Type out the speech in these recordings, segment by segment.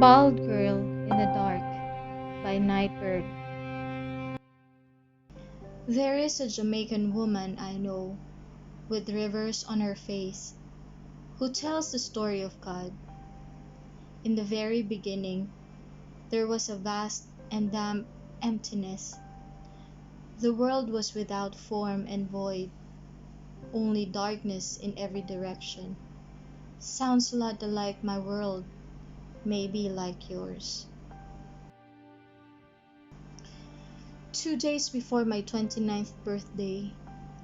Bald Girl in the Dark by Nightbirde. There is a Jamaican woman I know, with rivers on her face, who tells the story of God. In the very beginning, there was a vast and damp emptiness. The world was without form and void, only darkness in every direction. Sounds a lot like my world, maybe like yours. 2 days before my 29th birthday,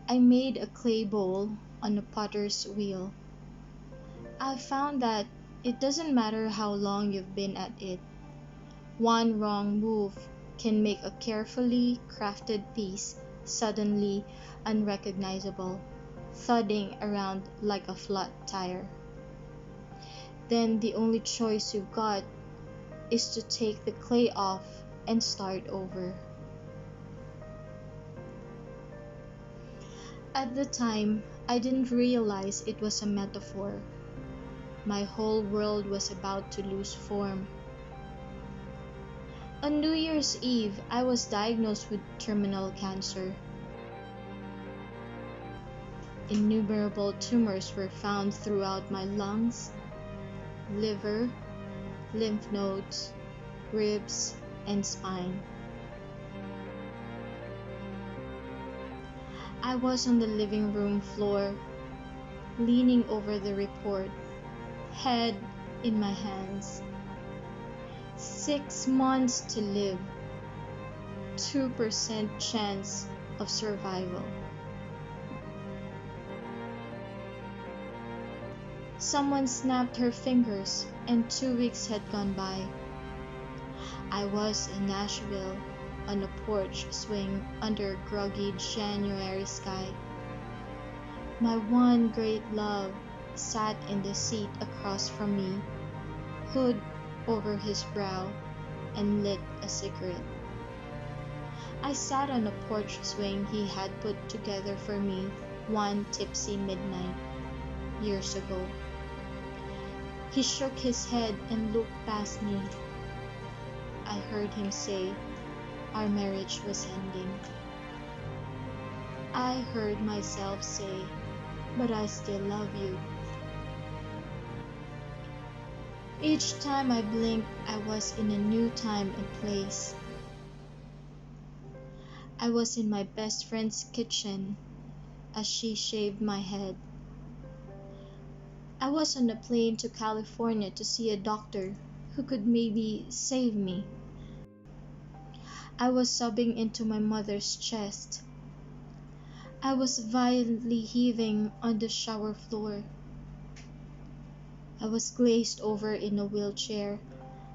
I made a clay bowl on a potter's wheel. I found that it doesn't matter how long you've been at it. One wrong move can make a carefully crafted piece suddenly unrecognizable, thudding around like a flat tire. Then the only choice you've got is to take the clay off and start over. At the time, I didn't realize it was a metaphor. My whole world was about to lose form. On New Year's Eve, I was diagnosed with terminal cancer. Innumerable tumors were found throughout my lungs, liver, lymph nodes, ribs, and spine. I was on the living room floor, leaning over the report, head in my hands. 6 months to live, 2% chance of survival. Someone snapped her fingers and 2 weeks had gone by. I was in Nashville on a porch swing under a groggy January sky. My one great love sat in the seat across from me, hood over his brow, and lit a cigarette. I sat on a porch swing he had put together for me one tipsy midnight, years ago. He shook his head and looked past me. I heard him say, our marriage was ending. I heard myself say, but I still love you. Each time I blinked, I was in a new time and place. I was in my best friend's kitchen as she shaved my head. I was on a plane to California to see a doctor who could maybe save me. I was sobbing into my mother's chest. I was violently heaving on the shower floor. I was glazed over in a wheelchair,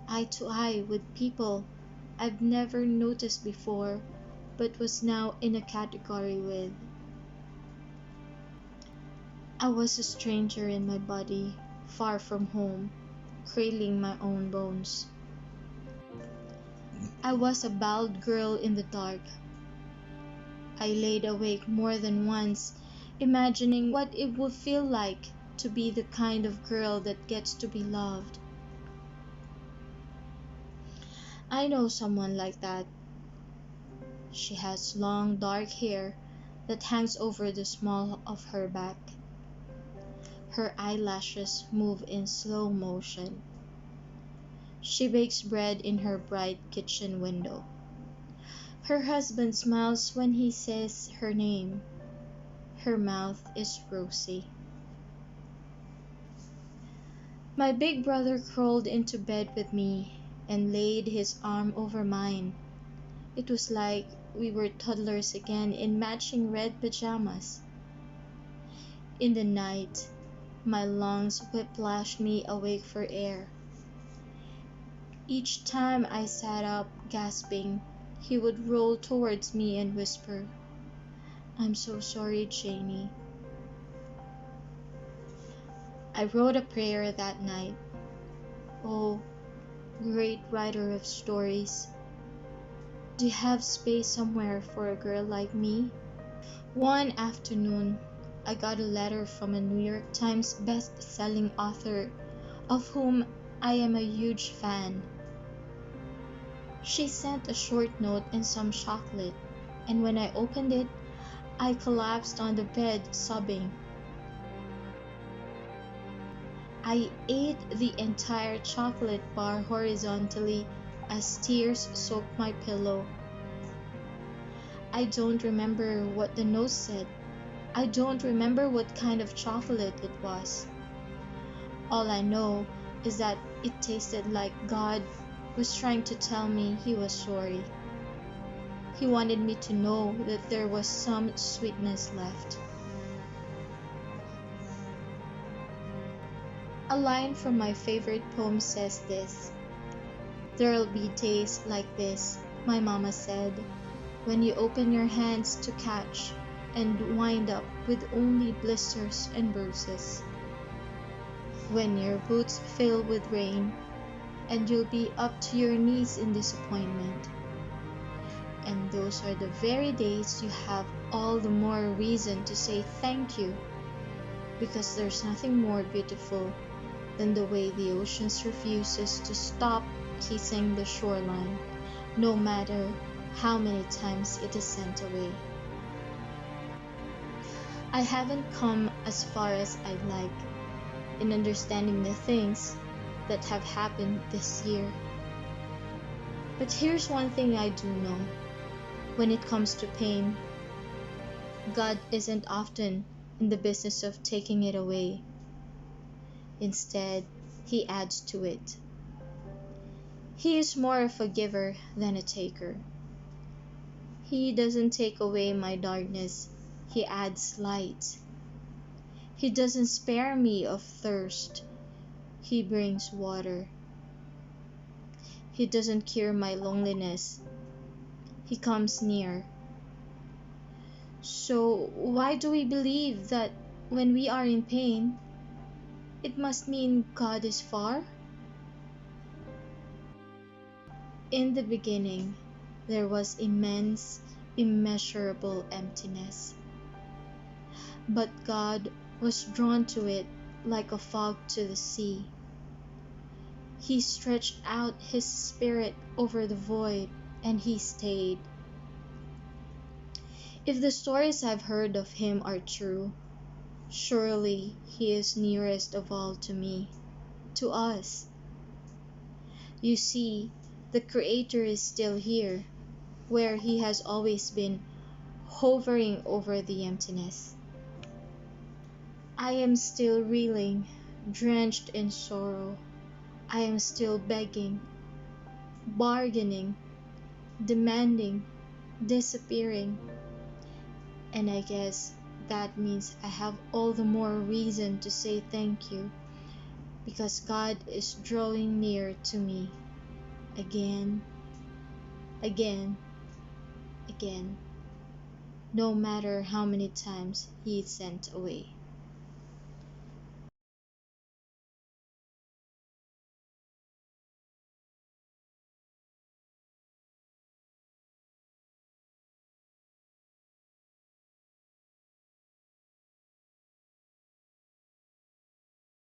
eye to eye with people I've never noticed before, but was now in a category with. I was a stranger in my body, far from home, cradling my own bones. I was a bald girl in the dark. I laid awake more than once, imagining what it would feel like to be the kind of girl that gets to be loved. I know someone like that. She has long dark hair that hangs over the small of her back. Her eyelashes move in slow motion. She bakes bread in her bright kitchen window. Her husband smiles when he says her name. Her mouth is rosy. My big brother crawled into bed with me and laid his arm over mine. It was like we were toddlers again in matching red pajamas. In the night, my lungs whiplashed me awake for air. Each time I sat up, gasping, he would roll towards me and whisper, I'm so sorry, Janie. I wrote a prayer that night. Oh, great writer of stories, do you have space somewhere for a girl like me? One afternoon, I got a letter from a New York Times best-selling author of whom I am a huge fan. She sent a short note and some chocolate, and when I opened it, I collapsed on the bed sobbing. I ate the entire chocolate bar horizontally as tears soaked my pillow. I don't remember what the note said. I don't remember what kind of chocolate it was. All I know is that it tasted like God was trying to tell me He was sorry. He wanted me to know that there was some sweetness left. A line from my favorite poem says this: "There'll be days like this," my mama said, "when you open your hands to catch and wind up with only blisters and bruises. When your boots fill with rain and you'll be up to your knees in disappointment. And those are the very days you have all the more reason to say thank you, because there's nothing more beautiful than the way the ocean refuses to stop kissing the shoreline, no matter how many times it is sent away." I haven't come as far as I'd like in understanding the things that have happened this year. But here's one thing I do know. When it comes to pain, God isn't often in the business of taking it away. Instead, He adds to it. He is more of a giver than a taker. He doesn't take away my darkness, He adds light. He doesn't spare me of thirst, He brings water. He doesn't cure my loneliness, He comes near. So why do we believe that when we are in pain, it must mean God is far? In the beginning, there was immense, immeasurable emptiness. But God was drawn to it like a fog to the sea. He stretched out His Spirit over the void, and He stayed. If the stories I've heard of Him are true, surely He is nearest of all to me, to us. You see, the Creator is still here, where He has always been, hovering over the emptiness. I am still reeling, drenched in sorrow. I am still begging, bargaining, demanding, disappearing. And I guess that means I have all the more reason to say thank you, because God is drawing near to me again, again, again, no matter how many times He is sent away.